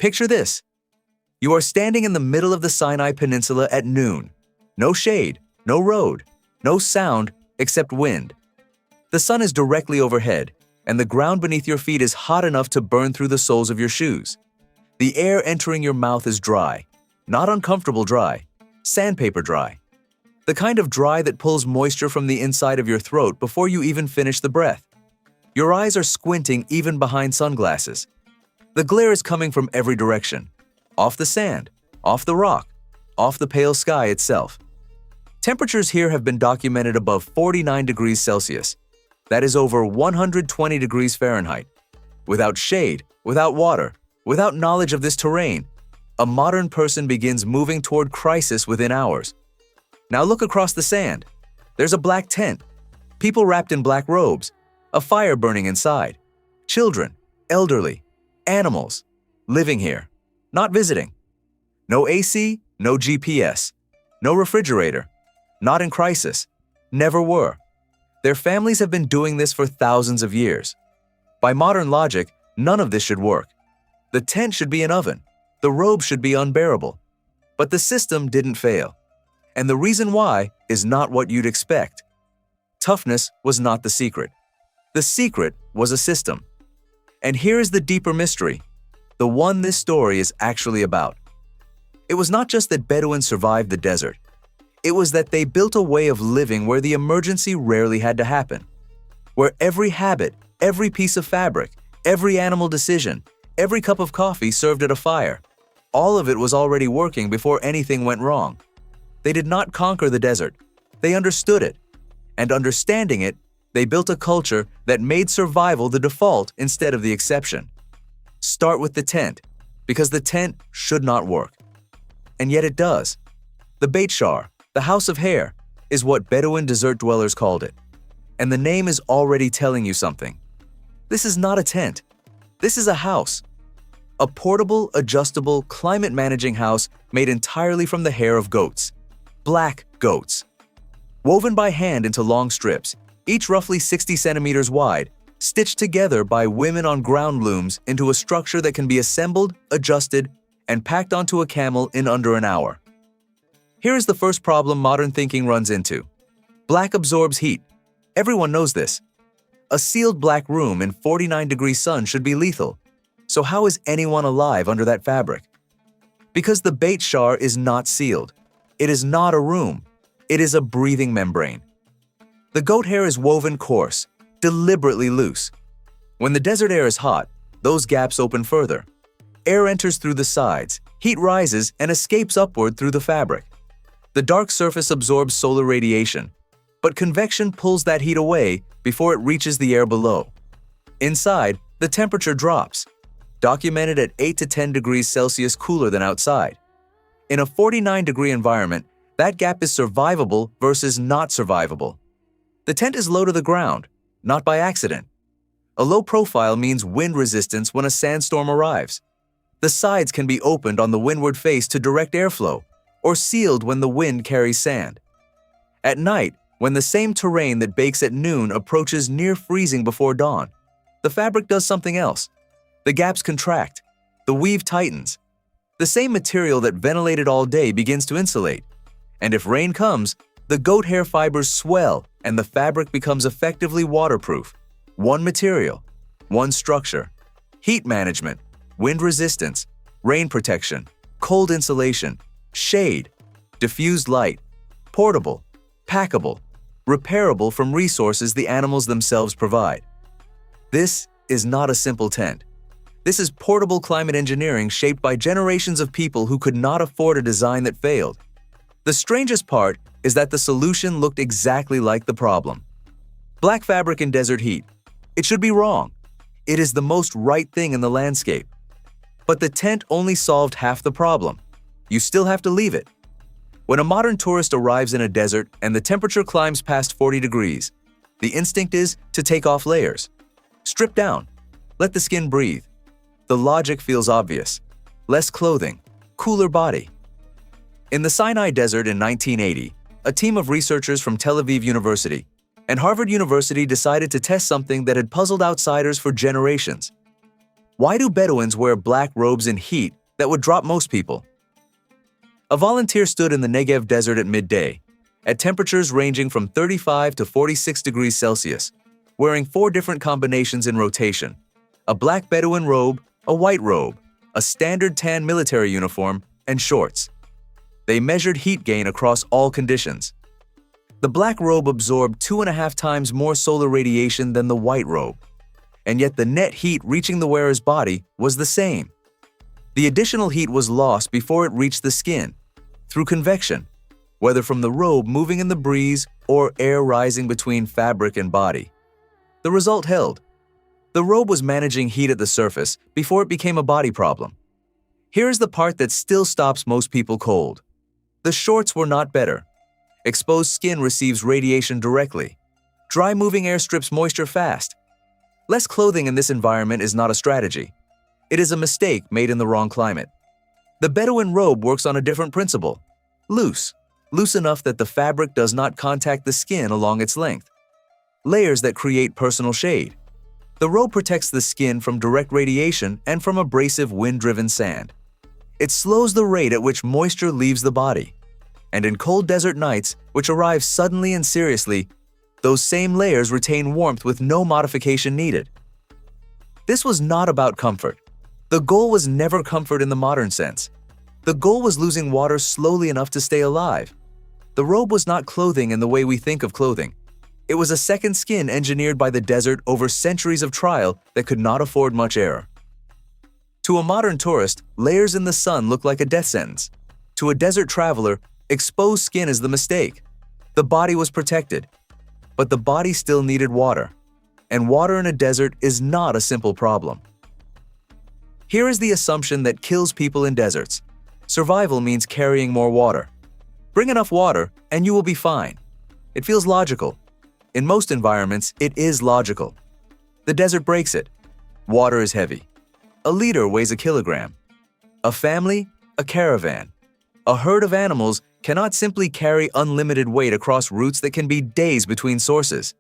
Picture this. You are standing in the middle of the Sinai Peninsula at noon. No shade, no road, no sound except wind. The sun is directly overhead, and the ground beneath your feet is hot enough to burn through the soles of your shoes. The air entering your mouth is dry, not uncomfortable dry, sandpaper dry. The kind of dry that pulls moisture from the inside of your throat before you even finish the breath. Your eyes are squinting even behind sunglasses. The glare is coming from every direction. Off the sand, off the rock, off the pale sky itself. Temperatures here have been documented above 49 degrees Celsius. That is over 120 degrees Fahrenheit. Without shade, without water, without knowledge of this terrain, a modern person begins moving toward crisis within hours. Now look across the sand. There's a black tent, people wrapped in black robes, a fire burning inside, children, elderly, animals, living here, not visiting. No AC, no GPS, no refrigerator, not in crisis, never were. Their families have been doing this for thousands of years. By modern logic, none of this should work. The tent should be an oven, the robe should be unbearable. But the system didn't fail. And the reason why is not what you'd expect. Toughness was not the secret. The secret was a system. And here is the deeper mystery, the one this story is actually about. It was not just that Bedouins survived the desert. It was that they built a way of living where the emergency rarely had to happen. Where every habit, every piece of fabric, every animal decision, every cup of coffee served at a fire, all of it was already working before anything went wrong. They did not conquer the desert. They understood it. And understanding it, they built a culture that made survival the default instead of the exception. Start with the tent, because the tent should not work. And yet it does. The Beit Shar, the house of hair, is what Bedouin desert dwellers called it. And the name is already telling you something. This is not a tent. This is a house. A portable, adjustable, climate-managing house made entirely from the hair of goats. Black goats. Woven by hand into long strips, each roughly 60 centimeters wide, stitched together by women on ground looms into a structure that can be assembled, adjusted, and packed onto a camel in under an hour. Here is the first problem modern thinking runs into. Black absorbs heat. Everyone knows this. A sealed black room in 49-degree sun should be lethal. So how is anyone alive under that fabric? Because the Beit Shar is not sealed. It is not a room. It is a breathing membrane. The goat hair is woven coarse, deliberately loose. When the desert air is hot, those gaps open further. Air enters through the sides, heat rises and escapes upward through the fabric. The dark surface absorbs solar radiation, but convection pulls that heat away before it reaches the air below. Inside, the temperature drops, documented at 8 to 10 degrees Celsius cooler than outside. In a 49-degree environment, that gap is survivable versus not survivable. The tent is low to the ground, not by accident. A low profile means wind resistance when a sandstorm arrives. The sides can be opened on the windward face to direct airflow, or sealed when the wind carries sand. At night, when the same terrain that bakes at noon approaches near freezing before dawn, the fabric does something else. The gaps contract, the weave tightens. The same material that ventilated all day begins to insulate. And if rain comes, the goat hair fibers swell and the fabric becomes effectively waterproof. One material, one structure. Heat management, wind resistance, rain protection, cold insulation, shade, diffused light, portable, packable, repairable from resources the animals themselves provide. This is not a simple tent. This is portable climate engineering shaped by generations of people who could not afford a design that failed. The strangest part is that the solution looked exactly like the problem. Black fabric in desert heat. It should be wrong. It is the most right thing in the landscape. But the tent only solved half the problem. You still have to leave it. When a modern tourist arrives in a desert and the temperature climbs past 40 degrees, the instinct is to take off layers. Strip down. Let the skin breathe. The logic feels obvious. Less clothing, cooler body. In the Sinai Desert in 1980, a team of researchers from Tel Aviv University and Harvard University decided to test something that had puzzled outsiders for generations. Why do Bedouins wear black robes in heat that would drop most people? A volunteer stood in the Negev desert at midday, at temperatures ranging from 35 to 46 degrees Celsius, wearing 4 different combinations in rotation: a black Bedouin robe, a white robe, a standard tan military uniform, and shorts. They measured heat gain across all conditions. The black robe absorbed 2.5 times more solar radiation than the white robe, and yet the net heat reaching the wearer's body was the same. The additional heat was lost before it reached the skin, through convection, whether from the robe moving in the breeze or air rising between fabric and body. The result held. The robe was managing heat at the surface before it became a body problem. Here is the part that still stops most people cold. The shorts were not better. Exposed skin receives radiation directly. Dry moving air strips moisture fast. Less clothing in this environment is not a strategy. It is a mistake made in the wrong climate. The Bedouin robe works on a different principle. Loose enough that the fabric does not contact the skin along its length. Layers that create personal shade. The robe protects the skin from direct radiation and from abrasive wind-driven sand. It slows the rate at which moisture leaves the body. And in cold desert nights, which arrive suddenly and seriously, those same layers retain warmth with no modification needed. This was not about comfort. The goal was never comfort in the modern sense. The goal was losing water slowly enough to stay alive. The robe was not clothing in the way we think of clothing. It was a second skin engineered by the desert over centuries of trial that could not afford much error. To a modern tourist, layers in the sun look like a death sentence. To a desert traveler, exposed skin is the mistake. The body was protected, but the body still needed water, and water in a desert is not a simple problem. Here is the assumption that kills people in deserts. Survival means carrying more water. Bring enough water and you will be fine. It feels logical. In most environments, it is logical. The desert breaks it. Water is heavy. A liter weighs a kilogram. A family, a caravan. A herd of animals cannot simply carry unlimited weight across routes that can be days between sources.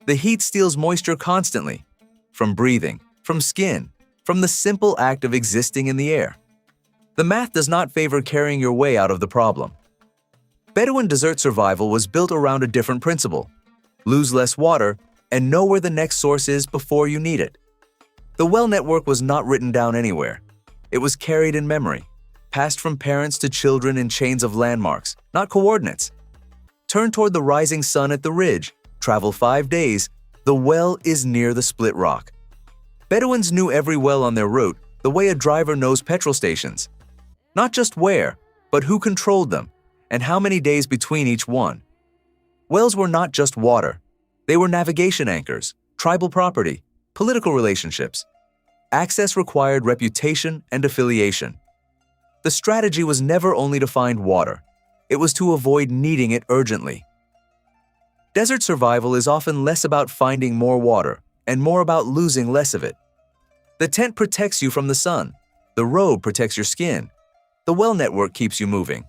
The heat steals moisture constantly, from breathing, from skin, from the simple act of existing in the air. The math does not favor carrying your way out of the problem. Bedouin desert survival was built around a different principle: lose less water and know where the next source is before you need it. The well network was not written down anywhere. It was carried in memory, passed from parents to children in chains of landmarks, not coordinates. Turn toward the rising sun at the ridge, travel 5 days, the well is near the split rock. Bedouins knew every well on their route the way a driver knows petrol stations. Not just where, but who controlled them, and how many days between each one. Wells were not just water. They were navigation anchors, tribal property, political relationships. Access required reputation and affiliation. The strategy was never only to find water. It was to avoid needing it urgently. Desert survival is often less about finding more water and more about losing less of it. The tent protects you from the sun. The robe protects your skin. The well network keeps you moving.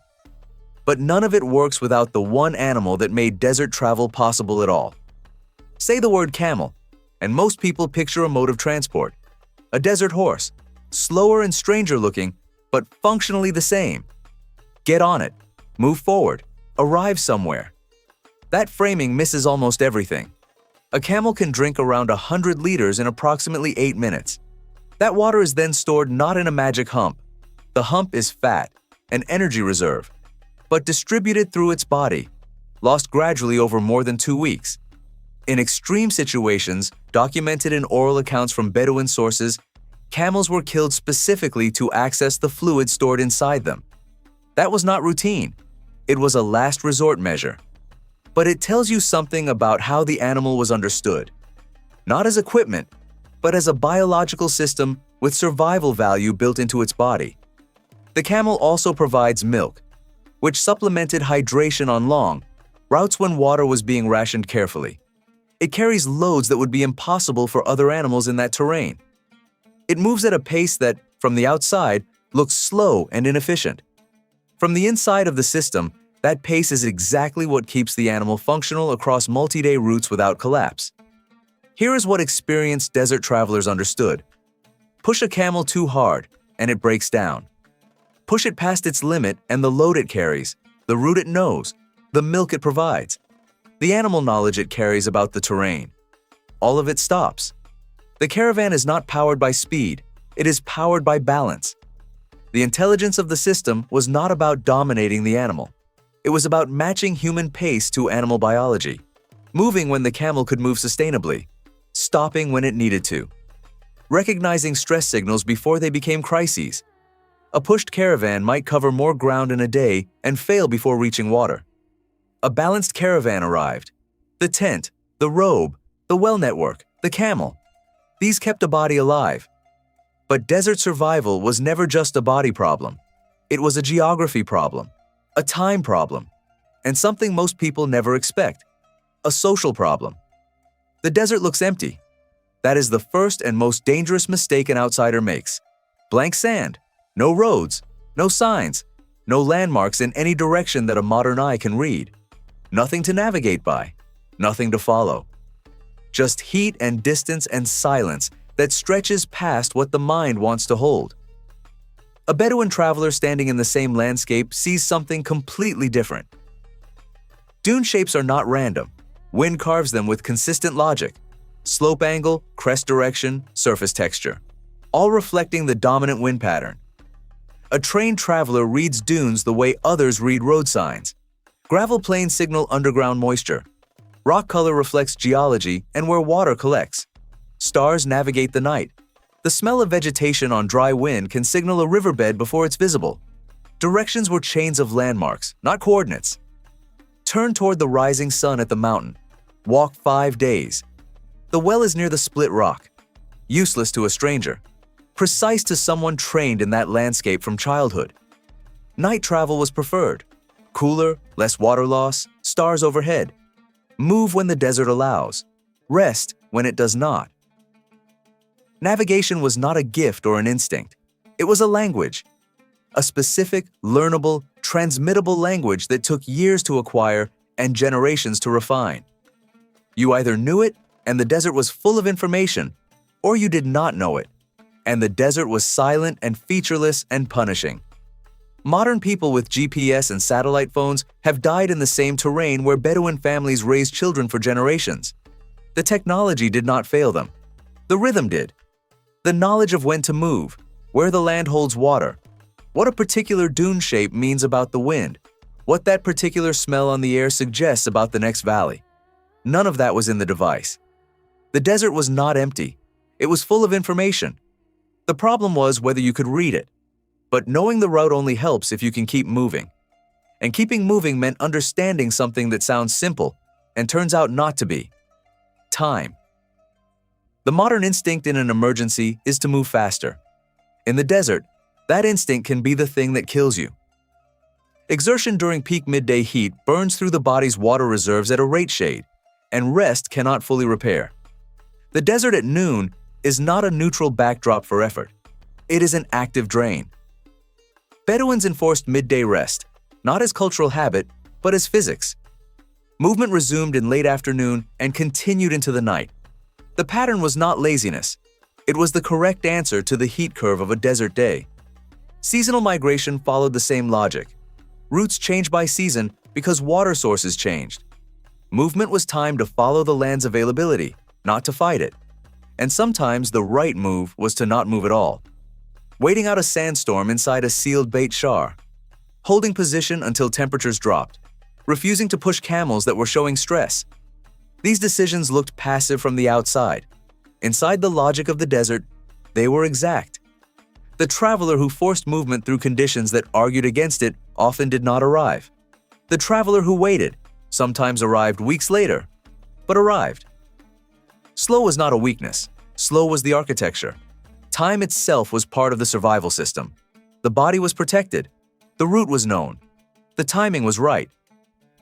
But none of it works without the one animal that made desert travel possible at all. Say the word camel, and most people picture a mode of transport. A desert horse, slower and stranger looking, but functionally the same. Get on it, move forward, arrive somewhere. That framing misses almost everything. A camel can drink around 100 liters in approximately 8 minutes. That water is then stored not in a magic hump. The hump is fat, an energy reserve, but distributed through its body, lost gradually over more than 2 weeks. In extreme situations, documented in oral accounts from Bedouin sources, camels were killed specifically to access the fluid stored inside them. That was not routine. It was a last resort measure. But it tells you something about how the animal was understood. Not as equipment, but as a biological system with survival value built into its body. The camel also provides milk, which supplemented hydration on long routes when water was being rationed carefully. It carries loads that would be impossible for other animals in that terrain. It moves at a pace that, from the outside, looks slow and inefficient. From the inside of the system, that pace is exactly what keeps the animal functional across multi-day routes without collapse. Here is what experienced desert travelers understood. Push a camel too hard, and it breaks down. Push it past its limit and the load it carries, the route it knows, the milk it provides, the animal knowledge it carries about the terrain. All of it stops. The caravan is not powered by speed, it is powered by balance. The intelligence of the system was not about dominating the animal. It was about matching human pace to animal biology, moving when the camel could move sustainably, stopping when it needed to, recognizing stress signals before they became crises. A pushed caravan might cover more ground in a day and fail before reaching water. A balanced caravan arrived. The tent, the robe, the well network, the camel. These kept a body alive. But desert survival was never just a body problem. It was a geography problem, a time problem, and something most people never expect, a social problem. The desert looks empty. That is the first and most dangerous mistake an outsider makes. Blank sand, no roads, no signs, no landmarks in any direction that a modern eye can read. Nothing to navigate by, nothing to follow. Just heat and distance and silence that stretches past what the mind wants to hold. A Bedouin traveler standing in the same landscape sees something completely different. Dune shapes are not random. Wind carves them with consistent logic. Slope angle, crest direction, surface texture, all reflecting the dominant wind pattern. A trained traveler reads dunes the way others read road signs. Gravel plains signal underground moisture. Rock color reflects geology and where water collects. Stars navigate the night. The smell of vegetation on dry wind can signal a riverbed before it's visible. Directions were chains of landmarks, not coordinates. Turn toward the rising sun at the mountain. Walk 5 days. The well is near the split rock. Useless to a stranger. Precise to someone trained in that landscape from childhood. Night travel was preferred. Cooler, less water loss, stars overhead. Move when the desert allows. Rest when it does not. Navigation was not a gift or an instinct. It was a language. A specific, learnable, transmittable language that took years to acquire and generations to refine. You either knew it, and the desert was full of information, or you did not know it, and the desert was silent and featureless and punishing. Modern people with GPS and satellite phones have died in the same terrain where Bedouin families raised children for generations. The technology did not fail them. The rhythm did. The knowledge of when to move, where the land holds water, what a particular dune shape means about the wind, what that particular smell on the air suggests about the next valley. None of that was in the device. The desert was not empty. It was full of information. The problem was whether you could read it. But knowing the route only helps if you can keep moving. And keeping moving meant understanding something that sounds simple and turns out not to be. Time. The modern instinct in an emergency is to move faster. In the desert, that instinct can be the thing that kills you. Exertion during peak midday heat burns through the body's water reserves at a rate shade, and rest cannot fully repair. The desert at noon is not a neutral backdrop for effort. It is an active drain. Bedouins enforced midday rest, not as cultural habit, but as physics. Movement resumed in late afternoon and continued into the night. The pattern was not laziness. It was the correct answer to the heat curve of a desert day. Seasonal migration followed the same logic. Routes changed by season because water sources changed. Movement was timed to follow the land's availability, not to fight it. And sometimes the right move was to not move at all. Waiting out a sandstorm inside a sealed bait shar. Holding position until temperatures dropped. Refusing to push camels that were showing stress. These decisions looked passive from the outside. Inside the logic of the desert, they were exact. The traveler who forced movement through conditions that argued against it often did not arrive. The traveler who waited sometimes arrived weeks later, but arrived. Slow was not a weakness. Slow was the architecture. Time itself was part of the survival system. The body was protected. The route was known. The timing was right.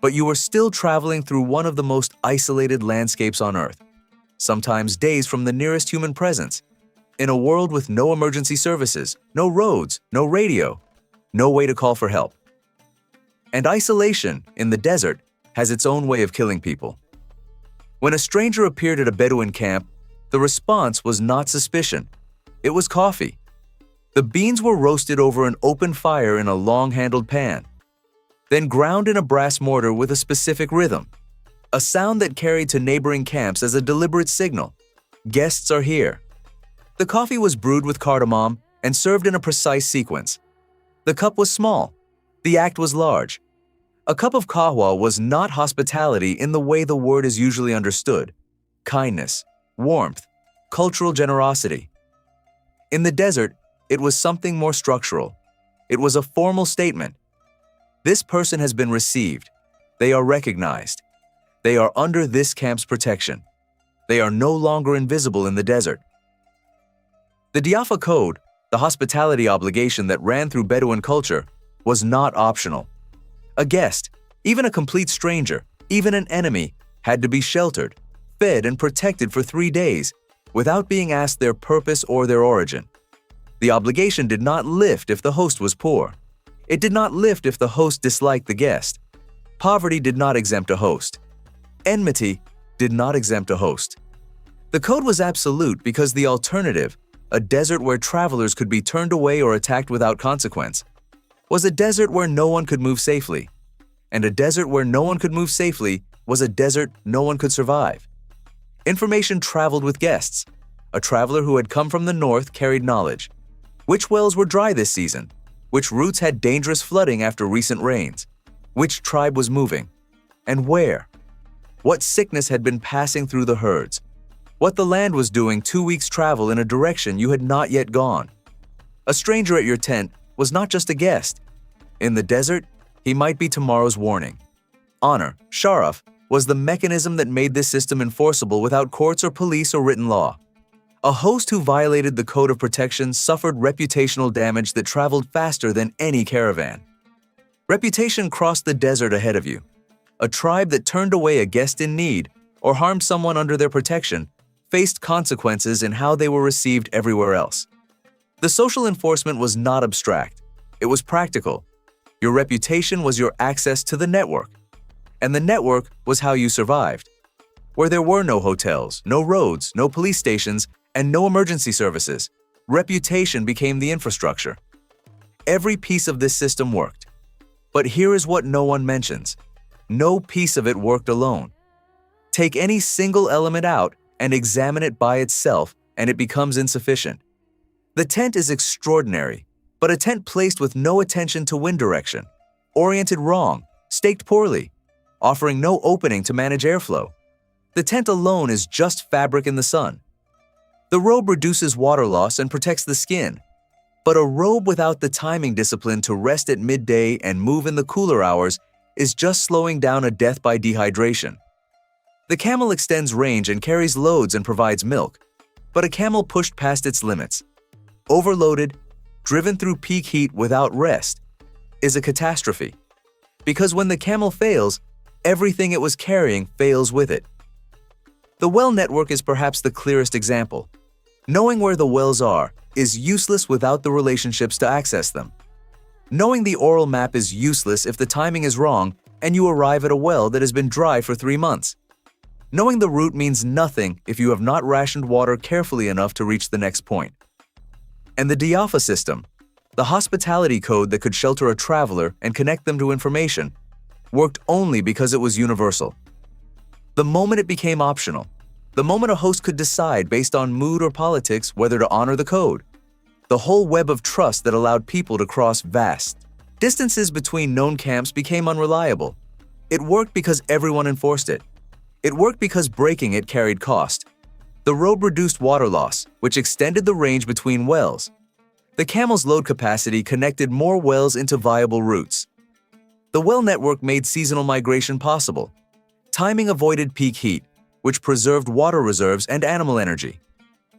But you were still traveling through one of the most isolated landscapes on Earth, sometimes days from the nearest human presence, in a world with no emergency services, no roads, no radio, no way to call for help. And isolation, in the desert, has its own way of killing people. When a stranger appeared at a Bedouin camp, the response was not suspicion. It was coffee. The beans were roasted over an open fire in a long-handled pan, then ground in a brass mortar with a specific rhythm, a sound that carried to neighboring camps as a deliberate signal. Guests are here. The coffee was brewed with cardamom and served in a precise sequence. The cup was small. The act was large. A cup of kahwa was not hospitality in the way the word is usually understood. Kindness, warmth, cultural generosity. In the desert, it was something more structural. It was a formal statement. This person has been received. They are recognized. They are under this camp's protection. They are no longer invisible in the desert. The Diafa Code, the hospitality obligation that ran through Bedouin culture, was not optional. A guest, even a complete stranger, even an enemy, had to be sheltered, fed, and protected for 3 days without being asked their purpose or their origin. The obligation did not lift if the host was poor. It did not lift if the host disliked the guest. Poverty did not exempt a host. Enmity did not exempt a host. The code was absolute because the alternative, a desert where travelers could be turned away or attacked without consequence, was a desert where no one could move safely. And a desert where no one could move safely was a desert no one could survive. Information traveled with guests. A traveler who had come from the north carried knowledge. Which wells were dry this season? Which routes had dangerous flooding after recent rains? Which tribe was moving? And where? What sickness had been passing through the herds? What the land was doing 2 weeks' travel in a direction you had not yet gone. A stranger at your tent was not just a guest. In the desert, he might be tomorrow's warning. Honor, sharaf, was the mechanism that made this system enforceable without courts or police or written law. A host who violated the code of protection suffered reputational damage that traveled faster than any caravan. Reputation crossed the desert ahead of you. A tribe that turned away a guest in need or harmed someone under their protection faced consequences in how they were received everywhere else. The social enforcement was not abstract. It was practical. Your reputation was your access to the network. And the network was how you survived. Where there were no hotels, no roads, no police stations, and no emergency services, reputation became the infrastructure. Every piece of this system worked. But here is what no one mentions. No piece of it worked alone. Take any single element out and examine it by itself, and it becomes insufficient. The tent is extraordinary, but a tent placed with no attention to wind direction, oriented wrong, staked poorly, offering no opening to manage airflow. The tent alone is just fabric in the sun. The robe reduces water loss and protects the skin, but a robe without the timing discipline to rest at midday and move in the cooler hours is just slowing down a death by dehydration. The camel extends range and carries loads and provides milk, but a camel pushed past its limits, overloaded, driven through peak heat without rest, is a catastrophe. Because when the camel fails, everything it was carrying fails with it. The well network is perhaps the clearest example. Knowing where the wells are is useless without the relationships to access them. Knowing the oral map is useless if the timing is wrong and you arrive at a well that has been dry for 3 months. Knowing the route means nothing if you have not rationed water carefully enough to reach the next point. And the Diafa system, the hospitality code that could shelter a traveler and connect them to information, worked only because it was universal. The moment it became optional, the moment a host could decide based on mood or politics whether to honor the code, the whole web of trust that allowed people to cross vast distances between known camps became unreliable. It worked because everyone enforced it. It worked because breaking it carried cost. The robe reduced water loss, which extended the range between wells. The camel's load capacity connected more wells into viable routes. The well network made seasonal migration possible. Timing avoided peak heat, which preserved water reserves and animal energy.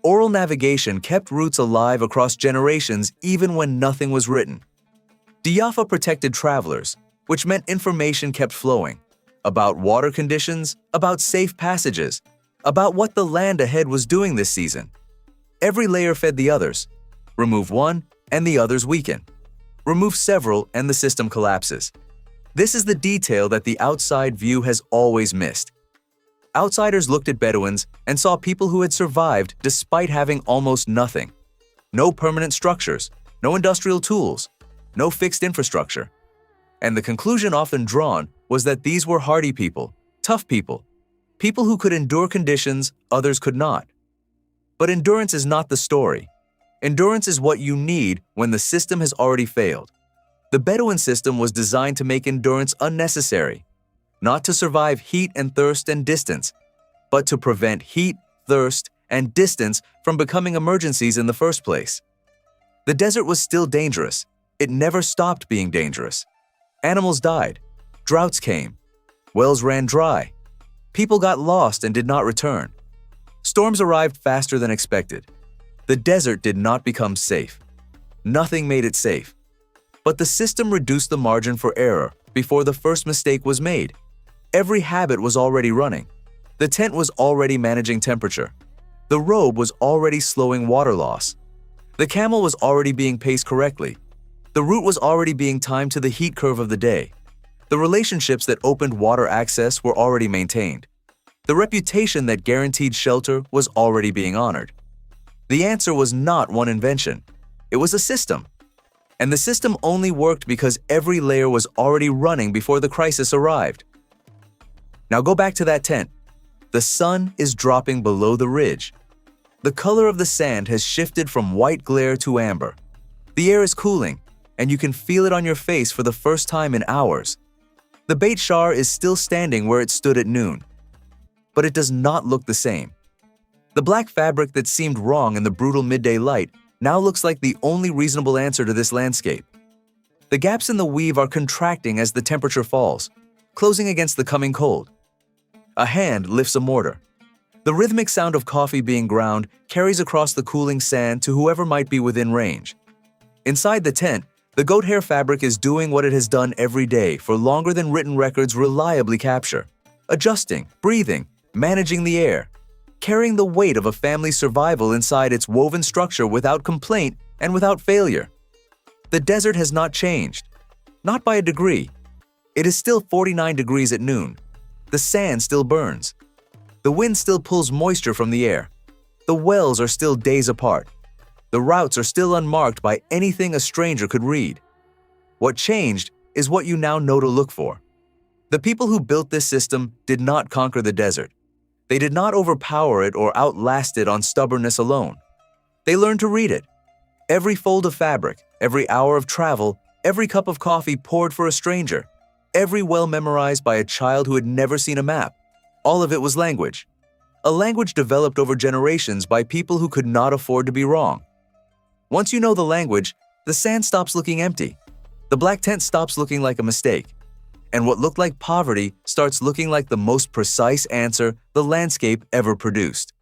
Oral navigation kept routes alive across generations even when nothing was written. Diafa protected travelers, which meant information kept flowing. About water conditions, about safe passages, about what the land ahead was doing this season. Every layer fed the others. Remove one, and the others weaken. Remove several, and the system collapses. This is the detail that the outside view has always missed. Outsiders looked at Bedouins and saw people who had survived despite having almost nothing. no permanent structures, no industrial tools, no fixed infrastructure. And the conclusion often drawn was that these were hardy people, tough people, people who could endure conditions others could not. But endurance is not the story. Endurance is what you need when the system has already failed. The Bedouin system was designed to make endurance unnecessary, not to survive heat and thirst and distance, but to prevent heat, thirst, and distance from becoming emergencies in the first place. The desert was still dangerous. It never stopped being dangerous. Animals died. Droughts came. Wells ran dry. People got lost and did not return. Storms arrived faster than expected. The desert did not become safe. Nothing made it safe. But the system reduced the margin for error before the first mistake was made. Every habit was already running. The tent was already managing temperature. The robe was already slowing water loss. The camel was already being paced correctly. The route was already being timed to the heat curve of the day. The relationships that opened water access were already maintained. The reputation that guaranteed shelter was already being honored. The answer was not one invention. It was a system. And the system only worked because every layer was already running before the crisis arrived. Now go back to that tent. The sun is dropping below the ridge. The color of the sand has shifted from white glare to amber. The air is cooling, and you can feel it on your face for the first time in hours. The Beit Shar is still standing where it stood at noon. But it does not look the same. The black fabric that seemed wrong in the brutal midday light now looks like the only reasonable answer to this landscape. The gaps in the weave are contracting as the temperature falls, closing against the coming cold. A hand lifts a mortar. The rhythmic sound of coffee being ground carries across the cooling sand to whoever might be within range. Inside the tent, the goat hair fabric is doing what it has done every day for longer than written records reliably capture, adjusting, breathing, managing the air, carrying the weight of a family's survival inside its woven structure without complaint and without failure. The desert has not changed, not by a degree. It is still 49 degrees at noon. The sand still burns. The wind still pulls moisture from the air. The wells are still days apart. The routes are still unmarked by anything a stranger could read. What changed is what you now know to look for. The people who built this system did not conquer the desert. They did not overpower it or outlast it on stubbornness alone. They learned to read it. Every fold of fabric, every hour of travel, every cup of coffee poured for a stranger, every well memorized by a child who had never seen a map. All of it was language. A language developed over generations by people who could not afford to be wrong. Once you know the language, the sand stops looking empty. The black tent stops looking like a mistake. And what looked like poverty starts looking like the most precise answer the landscape ever produced.